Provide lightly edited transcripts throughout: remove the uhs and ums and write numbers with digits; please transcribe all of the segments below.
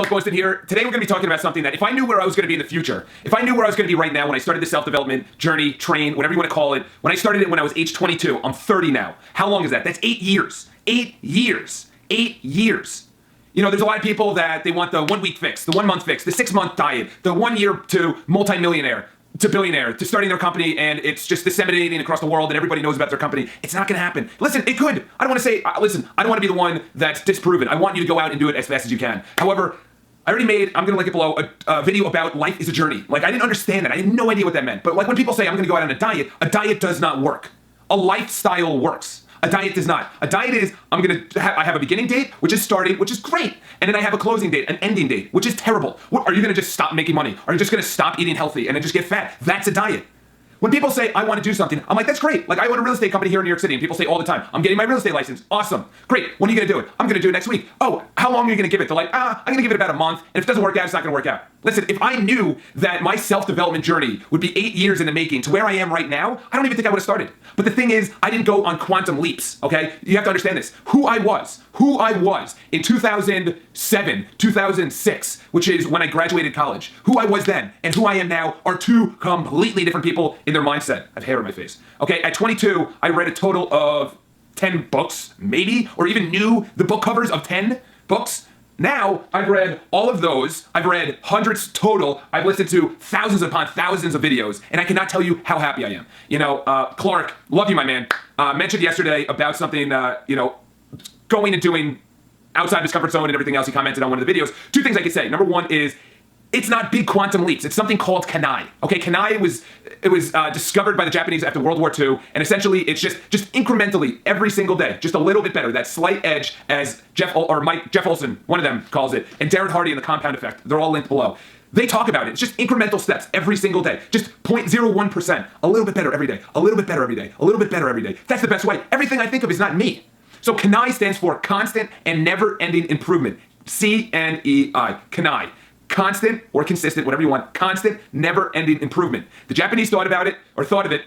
Posted here. Today we're going to be talking about something that if I knew where I was going to be in the future, if I knew where I was going to be right now when I started the self-development journey, train, whatever you want to call it, when I started it when I was age 22, I'm 30 now. How long is that? That's 8 years. 8 years. 8 years. You know, there's a lot of people that they want the 1 week fix, the 1 month fix, the 6 month diet, the 1 year to multimillionaire, to billionaire, to starting their company, and it's just disseminating across the world and everybody knows about their company. It's not going to happen. Listen, it could. I don't want to say, listen, I don't want to be the one that's disproven. I want you to go out and do it as fast as you can. However, I already made, I'm going to link it below, a video about life is a journey. Like, I didn't understand that. I had no idea what that meant. But like when people say I'm going to go out on a diet does not work. A lifestyle works. A diet does not. A diet is, I have a beginning date, which is starting, which is great. And then I have a closing date, an ending date, which is terrible. What, are you going to just stop making money? Are you just going to stop eating healthy and then just get fat? That's a diet. When people say, I want to do something, I'm like, that's great. Like, I own a real estate company here in New York City, and people say all the time, I'm getting my real estate license. Awesome. Great. When are you going to do it? I'm going to do it next week. Oh, how long are you going to give it? They're like, I'm going to give it about a month, and if it doesn't work out, it's not going to work out. Listen, if I knew that my self-development journey would be 8 years in the making to where I am right now, I don't even think I would have started. But the thing is, I didn't go on quantum leaps, okay? You have to understand this. Who I was in 2007, 2006, which is when I graduated college, who I was then and who I am now are two completely different people in their mindset. I have hair on my face. Okay, at 22, I read a total of 10 books, maybe, or even knew the book covers of 10 books. Now, I've read all of those. I've read hundreds total. I've listened to thousands upon thousands of videos, and I cannot tell you how happy I am. You know, Clark, love you, my man, mentioned yesterday about something, going and doing outside of his comfort zone and everything else. He commented on one of the videos. Two things I could say. Number one is, it's not big quantum leaps. It's something called Kanai. Okay, Kanai was discovered by the Japanese after World War II, and essentially it's just incrementally every single day, just a little bit better. That slight edge, as Jeff Olson, one of them calls it, and Darren Hardy and the Compound Effect. They're all linked below. They talk about it. It's just incremental steps every single day. Just 0.01%. A little bit better every day. A little bit better every day. A little bit better every day. That's the best way. Everything I think of is not me. So Kanai stands for constant and never-ending improvement. C-N-E-I. Kanai. Constant or consistent, whatever you want. Constant, never-ending improvement. The Japanese thought of it,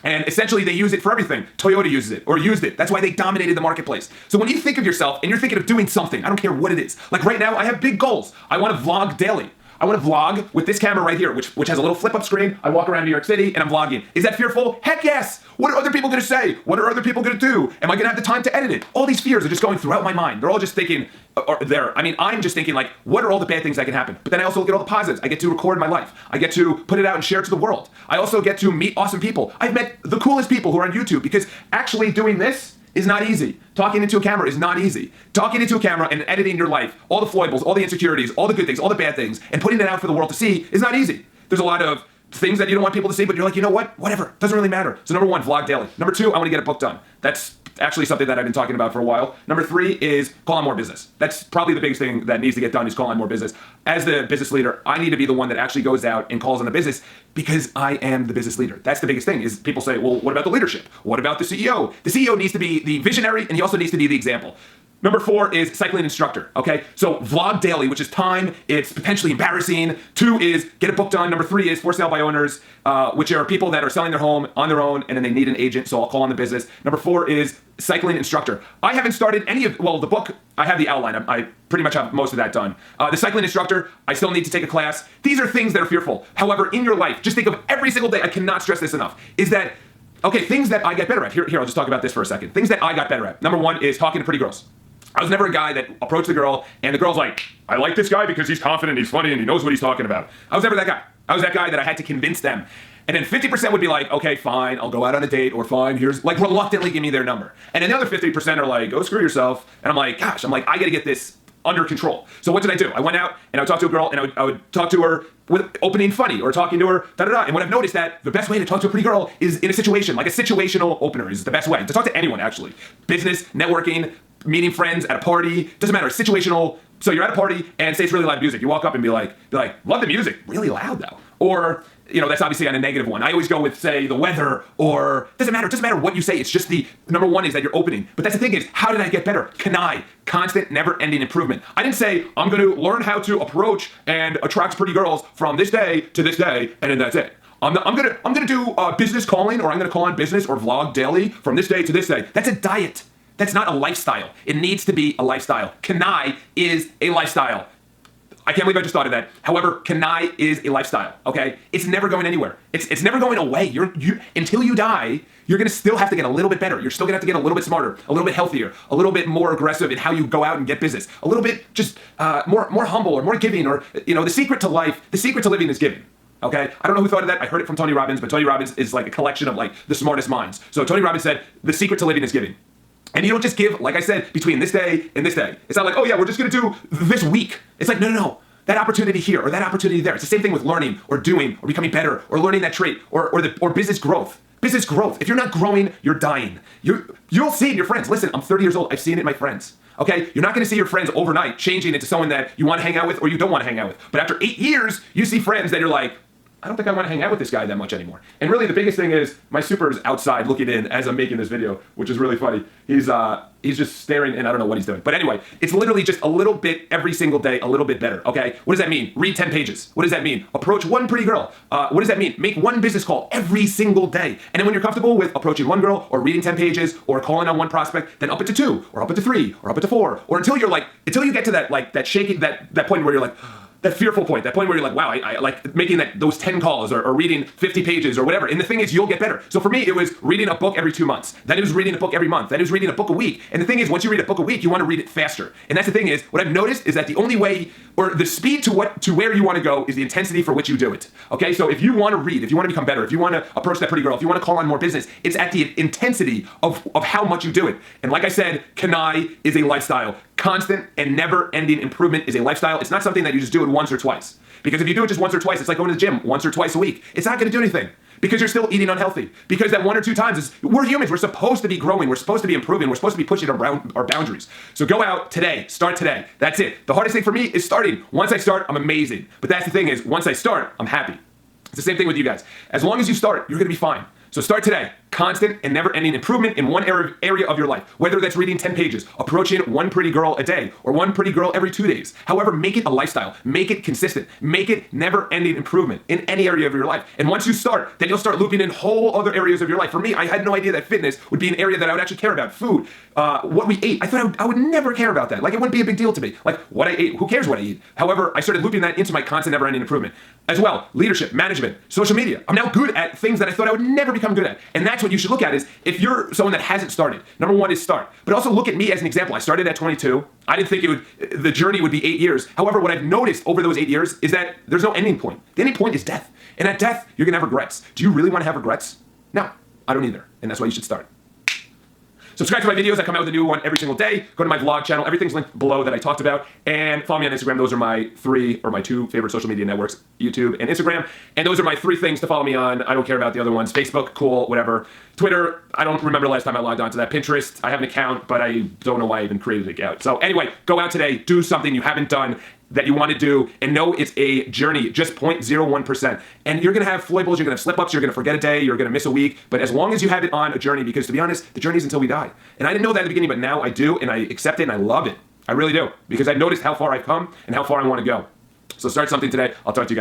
and essentially they use it for everything. Toyota uses it, or used it. That's why they dominated the marketplace. So when you think of yourself and you're thinking of doing something, I don't care what it is. Like right now, I have big goals. I want to vlog daily. I want to vlog with this camera right here, which has a little flip-up screen. I walk around New York City and I'm vlogging. Is that fearful? Heck yes! What are other people going to say? What are other people going to do? Am I going to have the time to edit it? All these fears are just going throughout my mind. They're all just thinking, I'm just thinking like, what are all the bad things that can happen? But then I also look at all the positives. I get to record my life. I get to put it out and share it to the world. I also get to meet awesome people. I've met the coolest people who are on YouTube because actually doing this is not easy. Talking into a camera is not easy. Talking into a camera and editing your life, all the foibles, all the insecurities, all the good things, all the bad things, and putting it out for the world to see is not easy. There's a lot of things that you don't want people to see, but you're like, you know what? Whatever. Doesn't really matter. So number one, vlog daily. Number two, I want to get a book done. That's actually something that I've been talking about for a while. Number three is call on more business. That's probably the biggest thing that needs to get done is call on more business. As the business leader, I need to be the one that actually goes out and calls on the business because I am the business leader. That's the biggest thing is people say, well, what about the leadership? What about the CEO? The CEO needs to be the visionary and he also needs to be the example. Number four is cycling instructor, okay? So vlog daily, which is time, it's potentially embarrassing. Two is get a book done. Number three is for sale by owners, which are people that are selling their home on their own and then they need an agent, so I'll call on the business. Number four is cycling instructor. I haven't started the book, I have the outline. I pretty much have most of that done. The cycling instructor, I still need to take a class. These are things that are fearful. However, in your life, just think of every single day, I cannot stress this enough, is that, okay, things that I get better at. Here, I'll just talk about this for a second. Things that I got better at. Number one is talking to pretty girls. I was never a guy that approached the girl and the girl's like, I like this guy because he's confident, he's funny, and he knows what he's talking about. I was never that guy. I was that guy that I had to convince them. And then 50% would be like, okay, fine, I'll go out on a date, or fine, here's, like, reluctantly give me their number. And then the other 50% are like, go screw yourself. And I'm like, gosh, I gotta get this under control. So what did I do? I went out and I would talk to a girl and I would talk to her with opening funny or talking to her da-da-da. And what I've noticed that the best way to talk to a pretty girl is in a situation, like a situational opener is the best way. To talk to anyone, actually. Business, networking, meeting friends at a party, doesn't matter, situational. So you're at a party and say it's really loud music. You walk up and be like, love the music, really loud though. Or, that's obviously on a negative one. I always go with, say, the weather, or doesn't matter what you say. It's just the number one is that you're opening. But that's the thing is, how did I get better? Kanai, constant, never-ending improvement. I didn't say, I'm going to learn how to approach and attract pretty girls from this day to this day, and then that's it. I'm gonna do business calling, or I'm gonna call on business or vlog daily from this day to this day. That's a diet. That's not a lifestyle. It needs to be a lifestyle. Kanai is a lifestyle. I can't believe I just thought of that. However, Kanai is a lifestyle, okay? It's never going anywhere. It's never going away. You until you die, you're gonna still have to get a little bit better. You're still gonna have to get a little bit smarter, a little bit healthier, a little bit more aggressive in how you go out and get business, a little bit just more humble or more giving, or the secret to life, the secret to living is giving. Okay, I don't know who thought of that. I heard it from Tony Robbins, but Tony Robbins is like a collection of like the smartest minds. So Tony Robbins said, the secret to living is giving. And you don't just give, like I said, between this day and this day. It's not like, oh yeah, we're just gonna do this week. It's like, no. That opportunity here or that opportunity there. It's the same thing with learning or doing or becoming better or learning that trait or business growth. Business growth. If you're not growing, you're dying. You'll see it in your friends. Listen, I'm 30 years old. I've seen it in my friends. Okay, you're not going to see your friends overnight changing into someone that you want to hang out with or you don't want to hang out with. But after 8 years, you see friends that you're like, I don't think I want to hang out with this guy that much anymore. And really the biggest thing is my super's outside looking in as I'm making this video, which is really funny. He's just staring and I don't know what he's doing. But anyway, it's literally just a little bit every single day, a little bit better, okay? What does that mean? Read 10 pages. What does that mean? Approach one pretty girl. What does that mean? Make one business call every single day. And then when you're comfortable with approaching one girl or reading 10 pages or calling on one prospect, then up it to 2 or up it to 3 or up it to 4 or until you get to that shaking, that point where you're like, that fearful point, that point where you're like, wow, I like making those 10 calls or reading 50 pages or whatever. And the thing is, you'll get better. So for me, it was reading a book every 2 months. Then it was reading a book every month. Then it was reading a book a week. And the thing is, once you read a book a week, you want to read it faster. And that's the thing is, what I've noticed is that the only way, or the speed to where you want to go is the intensity for which you do it. Okay, so if you want to read, if you want to become better, if you want to approach that pretty girl, if you want to call on more business, it's at the intensity of how much you do it. And like I said, Kanai is a lifestyle. Constant and never-ending improvement is a lifestyle. It's not something that you just do it once or twice. Because if you do it just once or twice, it's like going to the gym once or twice a week. It's not going to do anything because you're still eating unhealthy. Because that 1 or 2 times we're humans. We're supposed to be growing. We're supposed to be improving. We're supposed to be pushing our boundaries. So go out today. Start today. That's it. The hardest thing for me is starting. Once I start, I'm amazing. But that's the thing is, once I start, I'm happy. It's the same thing with you guys. As long as you start, you're going to be fine. So start today. Constant and never-ending improvement in one area of your life. Whether that's reading 10 pages, approaching one pretty girl a day, or one pretty girl every 2 days. However, make it a lifestyle. Make it consistent. Make it never-ending improvement in any area of your life. And once you start, then you'll start looping in whole other areas of your life. For me, I had no idea that fitness would be an area that I would actually care about. Food, what we ate. I thought I would never care about that. Like, it wouldn't be a big deal to me. Like, what I ate, who cares what I eat? However, I started looping that into my constant never-ending improvement. As well, leadership, management, social media. I'm now good at things that I thought I would never become good at. And that's what you should look at is, if you're someone that hasn't started, number one is start. But also look at me as an example. I started at 22. I didn't think the journey would be 8 years. However, what I've noticed over those 8 years is that there's no ending point. The ending point is death. And at death, you're gonna have regrets. Do you really wanna have regrets? No, I don't either. And that's why you should start. Subscribe to my videos. I come out with a new one every single day. Go to my vlog channel. Everything's linked below that I talked about. And follow me on Instagram. Those are my 2 favorite social media networks, YouTube and Instagram. And those are my 3 things to follow me on. I don't care about the other ones. Facebook, cool, whatever. Twitter, I don't remember the last time I logged on to that. Pinterest, I have an account, but I don't know why I even created an account. So anyway, go out today. Do something you haven't done that you want to do, and know it's a journey, just 0.01%. And you're gonna have foibles, you're gonna have slip-ups, you're gonna forget a day, you're gonna miss a week, but as long as you have it on a journey, because to be honest, the journey is until we die. And I didn't know that at the beginning, but now I do, and I accept it, and I love it. I really do, because I've noticed how far I've come and how far I want to go. So start something today. I'll talk to you guys.